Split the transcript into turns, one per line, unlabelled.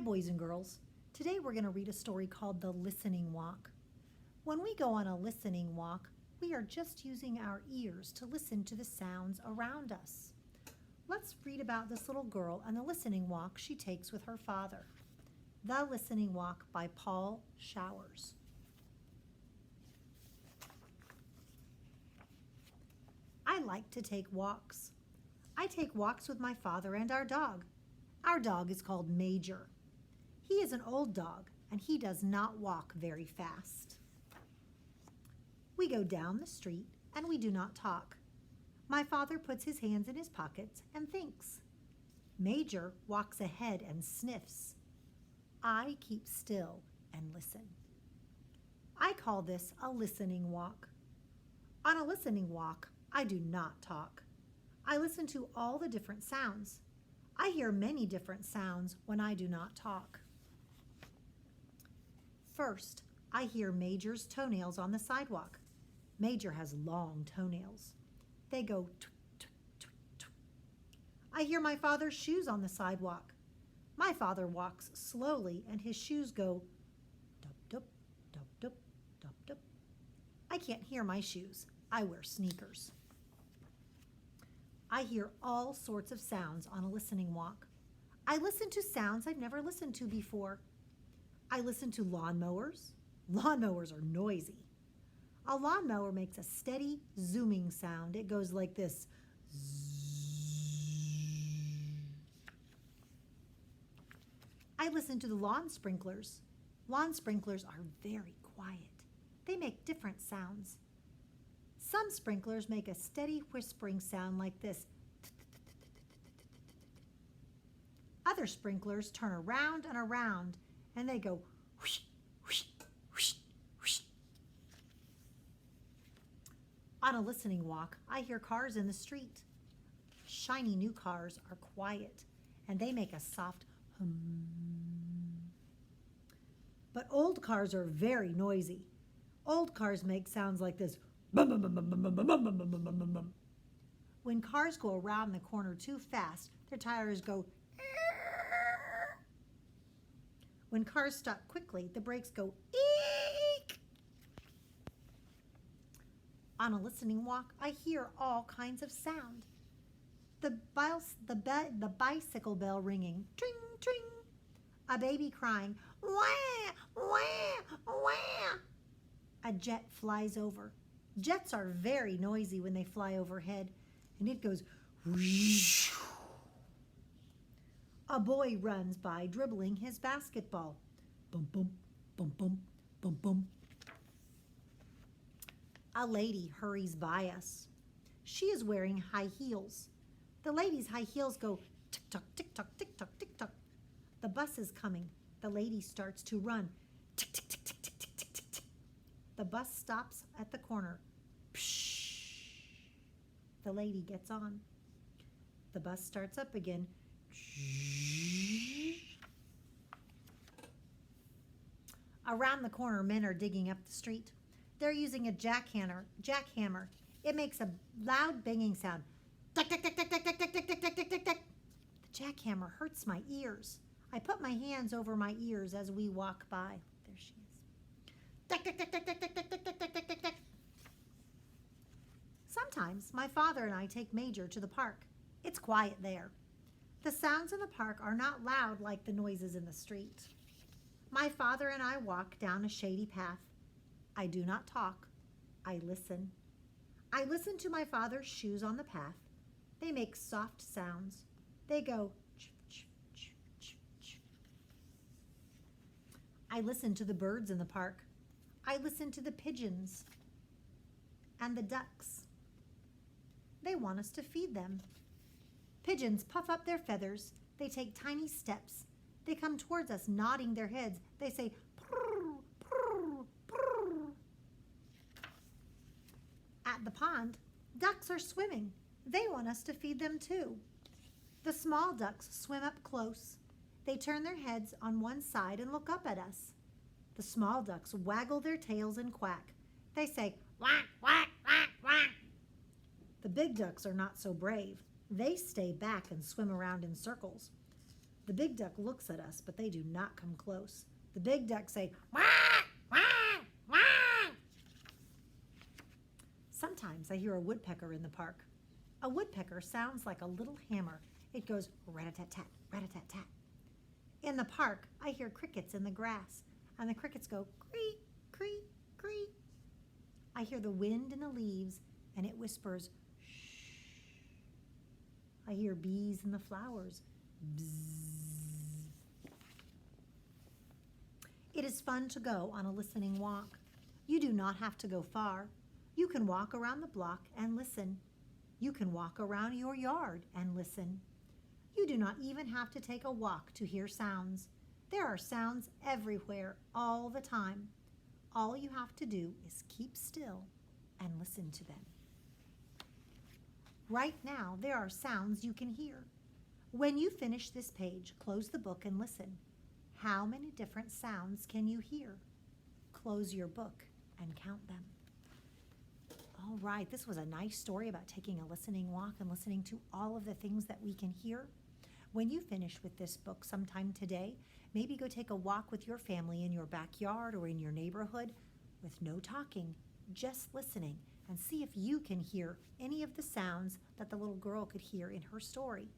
boys and girls. Today we're going to read a story called The Listening Walk. When we go on a listening walk, we are just using our ears to listen to the sounds around us. Let's read about this little girl and the listening walk she takes with her father. The Listening Walk by Paul Showers. I like to take walks. I take walks with my father and our dog. Our dog is called Major. He is an old dog and he does not walk very fast. We go down the street and we do not talk. My father puts his hands in his pockets and thinks. Major walks ahead and sniffs. I keep still and listen. I call this a listening walk. On a listening walk, I do not talk. I listen to all the different sounds. I hear many different sounds when I do not talk. First, I hear Major's toenails on the sidewalk. Major has long toenails. They go twick, twick, twick, twick. I hear my father's shoes on the sidewalk. My father walks slowly and his shoes go dup, dup, dup, dup, dup, dup. I can't hear my shoes. I wear sneakers. I hear all sorts of sounds on a listening walk. I listen to sounds I've never listened to before. I listen to lawnmowers. Lawnmowers are noisy. A lawnmower makes a steady zooming sound. It goes like this. I listen to the lawn sprinklers. Lawn sprinklers are very quiet. They make different sounds. Some sprinklers make a steady whispering sound like this. Other sprinklers turn around and around and they go whoosh, whoosh, whoosh, whoosh. On a listening walk, I hear cars in the street. Shiny new cars are quiet and they make a soft hum. But old cars are very noisy. Old cars make sounds like this. When cars go around the corner too fast, their tires go. When cars stop quickly, the brakes go eek. On a listening walk, I hear all kinds of sound. The bicycle bell ringing, tring, tring. A baby crying, wah, wah, wah. A jet flies over. Jets are very noisy when they fly overhead, and it goes whoosh. A boy runs by dribbling his basketball. Bum, bum, bum, bum, bum, bum. A lady hurries by us. She is wearing high heels. The lady's high heels go tick-tock, tick-tock, tick-tock, tick-tock. The bus is coming. The lady starts to run. Tick, tick, tick, tick, tick, tick, tick, tick, tick. The bus stops at the corner. Psh. The lady gets on. The bus starts up again. Around the corner, men are digging up the street. They're using a jackhammer. It makes a loud banging sound. Tick, tick, tick, tick, tick, tick, tick, tick, tick, tick, tick, tick, tick. The jackhammer hurts my ears. I put my hands over my ears as we walk by. There she is. Tick, tick, tick, tick, tick, tick, tick, tick, tick, tick, tick, tick, tick. Sometimes my father and I take Major to the park. It's quiet there. The sounds in the park are not loud like the noises in the street. My father and I walk down a shady path. I do not talk. I listen. I listen to my father's shoes on the path. They make soft sounds. They go ch, ch, ch, ch, ch. I listen to the birds in the park. I listen to the pigeons and the ducks. They want us to feed them. Pigeons puff up their feathers. They take tiny steps. They come towards us, nodding their heads. They say, purr, purr, purr. At the pond, ducks are swimming. They want us to feed them too. The small ducks swim up close. They turn their heads on one side and look up at us. The small ducks waggle their tails and quack. They say, quack, quack, quack, quack. The big ducks are not so brave. They stay back and swim around in circles. The big duck looks at us, but they do not come close. The big ducks say, "Wah, wah, wah." Sometimes I hear a woodpecker in the park. A woodpecker sounds like a little hammer. It goes rat-a-tat-tat, rat-a-tat-tat. In the park, I hear crickets in the grass, and the crickets go cree, cree, cree. I hear the wind in the leaves, and it whispers, shh. I hear bees in the flowers, bzzz. It is fun to go on a listening walk. You do not have to go far. You can walk around the block and listen. You can walk around your yard and listen. You do not even have to take a walk to hear sounds. There are sounds everywhere, all the time. All you have to do is keep still and listen to them. Right now, there are sounds you can hear. When you finish this page, close the book and listen. How many different sounds can you hear? Close your book and count them. All right, this was a nice story about taking a listening walk and listening to all of the things that we can hear. When you finish with this book sometime today, maybe go take a walk with your family in your backyard or in your neighborhood with no talking, just listening, and see if you can hear any of the sounds that the little girl could hear in her story.